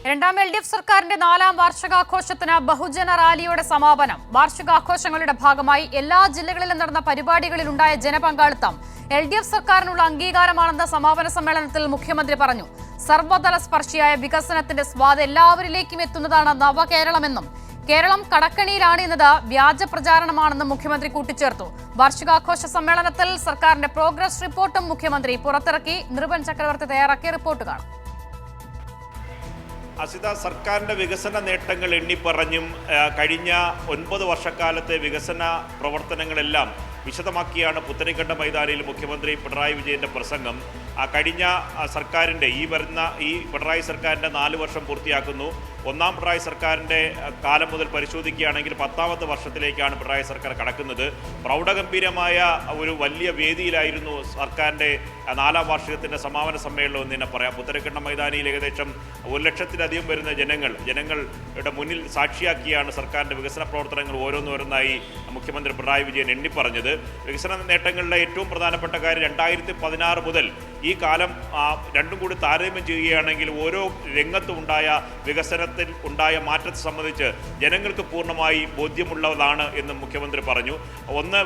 രണ്ടാം LDF സർക്കാരിന്റെ 4ാം വാർഷികാഘോഷത്തിന് ബഹുജന റാലിയോടെ സമാപനം. വാർഷികാഘോഷങ്ങളുടെ ഭാഗമായി എല്ലാ ജില്ലകളിലും നടന്ന പരിപാടികളിൽ ഉണ്ടായ ജനപങ്കാളിത്തം LDF സർക്കാരിനുള്ള അംഗീകാരമാണെന്ന് സമാപന സമ്മേളനത്തിൽ മുഖ്യമന്ത്രി പറഞ്ഞു. സർവ്വതല സ്പർശിയായ വികസനത്തിന്റെ സ്വാദ് എല്ലാവരിലേക്കും എത്തുന്നതാണ് നവകേരളമെന്നും കേരളം കടക്കണിയിലാണ് എന്നത് വ്യാജ പ്രചാരണമാണെന്നും മുഖ്യമന്ത്രി കൂട്ടിച്ചേർത്തു. വാർഷികാഘോഷ സമ്മേളനത്തിൽ സർക്കാരിന്റെ പ്രോഗ്രസ് റിപ്പോർട്ടും മുഖ്യമന്ത്രി പുറത്തിറക്കി. നിർഭൻ ചക്രവർത്തി തയ്യാറാക്കിയ റിപ്പോർട്ട് കാണാം. അസിത, സർക്കാരിൻ്റെ വികസന നേട്ടങ്ങൾ എണ്ണിപ്പറഞ്ഞും കഴിഞ്ഞ 9 വർഷക്കാലത്തെ വികസന പ്രവർത്തനങ്ങളെല്ലാം വിശദമാക്കിയാണ് പുത്തരിക്കണ്ടം മൈതാനിയിൽ മുഖ്യമന്ത്രി പിണറായി വിജയൻ്റെ പ്രസംഗം. കഴിഞ്ഞ സർക്കാരിൻ്റെ ഈ പിണറായി സർക്കാരിൻ്റെ 4 വർഷം പൂർത്തിയാക്കുന്നു. ഒന്നാം പിണറായി സർക്കാരിൻ്റെ കാലം മുതൽ പരിശോധിക്കുകയാണെങ്കിൽ 10ാമത്തെ വർഷത്തിലേക്കാണ് പിണറായി സർക്കാർ കടക്കുന്നത്. പ്രൗഢഗംഭീരമായ ഒരു വലിയ വേദിയിലായിരുന്നു സർക്കാരിൻ്റെ 4ാം വാർഷികത്തിൻ്റെ സമാപന സമ്മേളനം എന്ന് തന്നെ പറയാം. പുത്തരിക്കണ്ടം മൈതാനിയിൽ ഏകദേശം 1 ലക്ഷത്തിലധികം വരുന്ന ജനങ്ങളുടെ മുന്നിൽ സാക്ഷിയാക്കിയാണ് സർക്കാരിൻ്റെ വികസന പ്രവർത്തനങ്ങൾ ഓരോന്നോരോന്നായി മുഖ്യമന്ത്രി പിണറായി വിജയൻ എണ്ണിപ്പറഞ്ഞത്. വികസന നേട്ടങ്ങളുടെ ഏറ്റവും പ്രധാനപ്പെട്ട കാര്യം 2016 മുതൽ ഈ കാലം രണ്ടും കൂടി താരതമ്യം ചെയ്യുകയാണെങ്കിൽ ഓരോ രംഗത്തും ഉണ്ടായ വികസനത്തിൽ ഉണ്ടായ മാറ്റത്തെ സംബന്ധിച്ച് ജനങ്ങൾക്ക് പൂർണ്ണമായി ബോധ്യമുള്ളതാണ് എന്നും മുഖ്യമന്ത്രി പറഞ്ഞു. ഒന്ന്,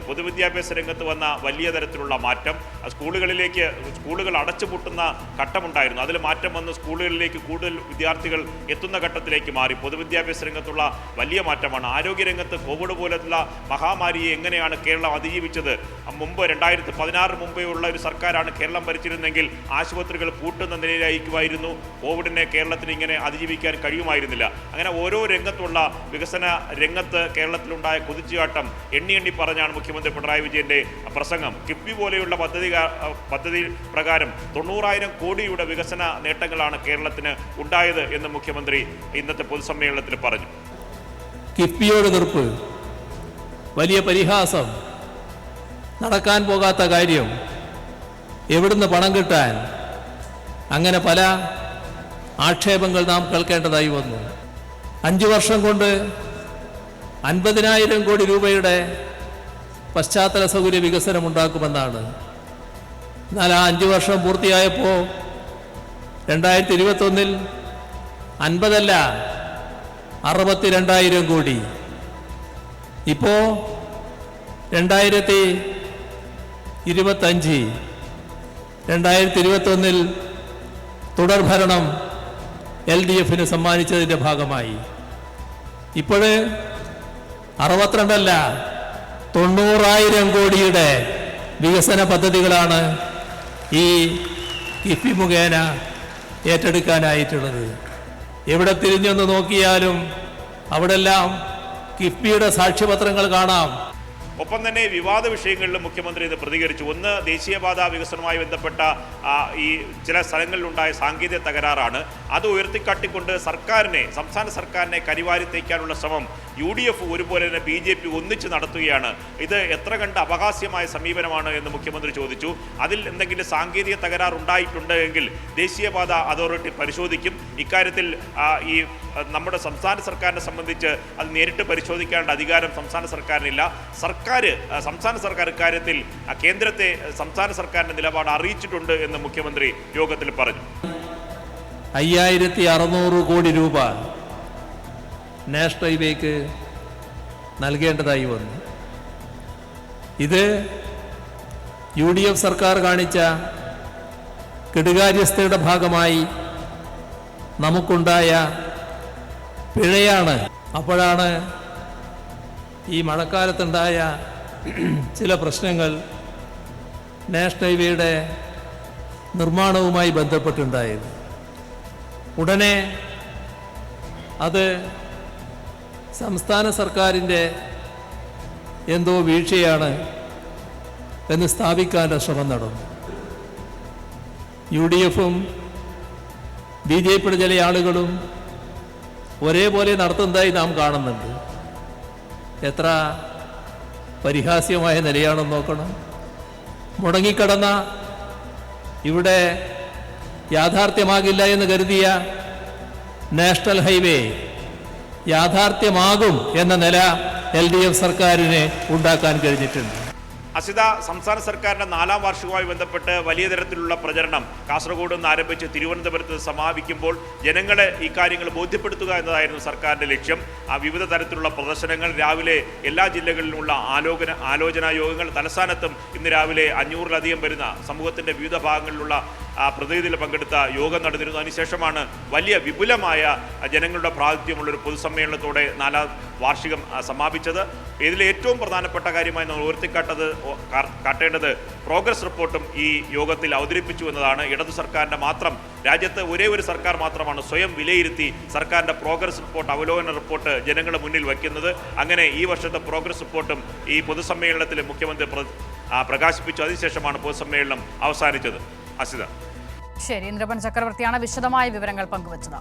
പൊതുവിദ്യാഭ്യാസ രംഗത്ത് വന്ന വലിയ തരത്തിലുള്ള മാറ്റം. സ്കൂളുകൾ അടച്ചുപൂട്ടുന്ന ഘട്ടമുണ്ടായിരുന്നു. അതിൽ മാറ്റം വന്ന് സ്കൂളുകളിലേക്ക് കൂടുതൽ വിദ്യാർത്ഥികൾ എത്തുന്ന ഘട്ടത്തിലേക്ക് മാറി. പൊതുവിദ്യാഭ്യാസ രംഗത്തുള്ള വലിയ മാറ്റമാണ്. ആരോഗ്യരംഗത്ത് കോവിഡ് പോലുള്ള മഹാമാരിയെ എങ്ങനെയാണ് കേരളം അതിജീവിച്ചത്? മുമ്പ് 2016 മുമ്പേ ഉള്ള ഒരു സർക്കാരാണ് കേരളം ഭരിച്ചിരുന്നെങ്കിൽ ആശുപത്രികൾ പൂട്ടുന്ന നിലയിലായിരിക്കുമായിരുന്നു. കോവിഡിനെ കേരളത്തിന് ഇങ്ങനെ അതിജീവിക്കാൻ കഴിയുമായിരുന്നില്ല. അങ്ങനെ ഓരോ രംഗത്തുള്ള വികസന രംഗത്ത് കേരളത്തിലുണ്ടായ കുതിച്ചുചാട്ടം എണ്ണി പറഞ്ഞാണ് മുഖ്യമന്ത്രി പിണറായി വിജയൻ്റെ പ്രസംഗം. കിഫ്ബി പോലെയുള്ള പദ്ധതി പ്രകാരം 90,000 കോടിയുടെ വികസന നേട്ടങ്ങളാണ് കേരളത്തിന് ഉണ്ടായത് എന്ന് മുഖ്യമന്ത്രി ഇന്നത്തെ പൊതുസമ്മേളനത്തിൽ പറഞ്ഞു. കിഫ്ബിയോട് എതിർപ്പ്, വലിയ പരിഹാസം, നടക്കാൻ പോകാത്ത കാര്യം, എവിടുന്ന് പണം കിട്ടാൻ, അങ്ങനെ പല ആക്ഷേപങ്ങൾ നാം കേൾക്കേണ്ടതായി വന്നു. 5 വർഷം കൊണ്ട് 50,000 കോടി രൂപയുടെ പശ്ചാത്തല സൗകര്യ വികസനം ഉണ്ടാക്കുമെന്നാണ്. എന്നാൽ ആ 5 വർഷം പൂർത്തിയായപ്പോൾ 2021 50 അല്ല 62,000 കോടി. ഇപ്പോൾ 2025 2021 തുടർഭരണം LDFന് സമ്മാനിച്ചതിൻ്റെ ഭാഗമായി ഇപ്പോൾ 62 അല്ല 90,000 കോടിയുടെ വികസന പദ്ധതികളാണ് ഈ കിഫ്ബി മുഖേന ഏറ്റെടുക്കാനായിട്ടുള്ളത്. എവിടെ തിരിഞ്ഞൊന്ന് നോക്കിയാലും അവിടെല്ലാം കിഫ്ബിയുടെ സാക്ഷ്യപത്രങ്ങൾ കാണാം. ഒപ്പം തന്നെ വിവാദ വിഷയങ്ങളിലും മുഖ്യമന്ത്രി ഇത് പ്രതികരിച്ചു. ഒന്ന്, ദേശീയപാത വികസനവുമായി ബന്ധപ്പെട്ട ഈ ചില സ്ഥലങ്ങളിലുണ്ടായ സാങ്കേതിക തകരാറാണ്. അത് ഉയർത്തിക്കാട്ടിക്കൊണ്ട് സംസ്ഥാന സർക്കാരിനെ കരിവാരി തേക്കാനുള്ള ശ്രമം UDF ഒരുപോലെ തന്നെ BJP ഒന്നിച്ച് നടത്തുകയാണ്. ഇത് എത്ര കണ്ട് അപഹാസ്യമായ സമീപനമാണ് എന്ന് മുഖ്യമന്ത്രി ചോദിച്ചു. അതിൽ എന്തെങ്കിലും സാങ്കേതിക തകരാർ ഉണ്ടായിട്ടുണ്ട് എങ്കിൽ ദേശീയപാത അതോറിറ്റി പരിശോധിക്കും. ഇക്കാര്യത്തിൽ ഈ നമ്മുടെ സംസ്ഥാന സർക്കാരിനെ സംബന്ധിച്ച് അത് നേരിട്ട് പരിശോധിക്കേണ്ട അധികാരം സംസ്ഥാന സർക്കാരിനില്ല. സംസ്ഥാന സർക്കാർ ഇക്കാര്യത്തിൽ സംസ്ഥാന സർക്കാരിൻ്റെ നിലപാട് അറിയിച്ചിട്ടുണ്ട് എന്ന് മുഖ്യമന്ത്രി യോഗത്തിൽ പറഞ്ഞു. 5,600 കോടി രൂപ നാഷണൽ ഹൈവേക്ക് നൽകേണ്ടതായി വന്നു. ഇത് UDF സർക്കാർ കാണിച്ച കെടുകാര്യസ്ഥയുടെ ഭാഗമായി നമുക്കുണ്ടായ പിഴയാണ്. അപ്പോഴാണ് ഈ മഴക്കാലത്തുണ്ടായ ചില പ്രശ്നങ്ങൾ നാഷണൽ ഹൈവേയുടെ നിർമ്മാണവുമായി ബന്ധപ്പെട്ടുണ്ടായത്. ഉടനെ അത് സംസ്ഥാന സർക്കാരിൻ്റെ എന്തോ വീഴ്ചയാണ് എന്ന് സ്ഥാപിക്കാനുള്ള ശ്രമം നടന്നു. UDFും BJPയുടെ ചില ആളുകളും ഒരേപോലെ നടത്തുന്നതായി നാം കാണുന്നുണ്ട്. എത്ര പരിഹാസ്യമായ നിലയാണെന്ന് നോക്കണം. മുടങ്ങിക്കിടന്ന, ഇവിടെ യാഥാർത്ഥ്യമാകില്ല എന്ന് കരുതിയ നാഷണൽ ഹൈവേ യാഥാർത്ഥ്യമാകും എന്ന നില LDF സർക്കാരിന് ഉണ്ടാക്കാൻ കഴിഞ്ഞിട്ടുണ്ട്. അസിത, സംസ്ഥാന സർക്കാരിൻ്റെ 4ാം വാർഷികവുമായി ബന്ധപ്പെട്ട് വലിയ തരത്തിലുള്ള പ്രചരണം കാസർഗോഡ് നിന്ന് ആരംഭിച്ച് തിരുവനന്തപുരത്ത് സമാപിക്കുമ്പോൾ ജനങ്ങളെ ഈ കാര്യങ്ങൾ ബോധ്യപ്പെടുത്തുക എന്നതായിരുന്നു സർക്കാരിൻ്റെ ലക്ഷ്യം. വിവിധ തരത്തിലുള്ള പ്രദർശനങ്ങൾ, രാവിലെ എല്ലാ ജില്ലകളിലുമുള്ള ആലോചനാ യോഗങ്ങൾ, തലസ്ഥാനത്തും ഇന്ന് രാവിലെ 500-ലധികം വരുന്ന സമൂഹത്തിൻ്റെ വിവിധ ഭാഗങ്ങളിലുള്ള പ്രതിനിധികൾ പങ്കെടുത്ത യോഗം നടന്നിരുന്നു. അതിനുശേഷമാണ് വലിയ വിപുലമായ ജനങ്ങളുടെ പ്രാതിനിധ്യമുള്ളൊരു പൊതുസമ്മേളനത്തോടെ 4ാം വാർഷികം സമാപിച്ചത്. ഇതിലെ ഏറ്റവും പ്രധാനപ്പെട്ട കാര്യമായി നമ്മൾ കാട്ടേണ്ടത് പ്രോഗ്രസ് റിപ്പോർട്ടും ഈ യോഗത്തിൽ അവതരിപ്പിച്ചു എന്നതാണ്. ഇടതു സർക്കാരിൻ്റെ മാത്രം, രാജ്യത്ത് ഒരേ ഒരു സർക്കാർ മാത്രമാണ് സ്വയം വിലയിരുത്തി സർക്കാരിൻ്റെ പ്രോഗ്രസ് റിപ്പോർട്ട്, അവലോകന റിപ്പോർട്ട് ജനങ്ങളുടെ മുന്നിൽ വയ്ക്കുന്നത്. അങ്ങനെ ഈ വർഷത്തെ പ്രോഗ്രസ് റിപ്പോർട്ടും ഈ പൊതുസമ്മേളനത്തിൽ മുഖ്യമന്ത്രി പ്രകാശിപ്പിച്ചു. അതിനുശേഷമാണ് പൊതുസമ്മേളനം അവസാനിച്ചത്. അസിത. ശരി, ഇന്ദ്രപൻ ചക്രവർത്തിയാണ് വിശദമായ വിവരങ്ങൾ പങ്കുവച്ചത്.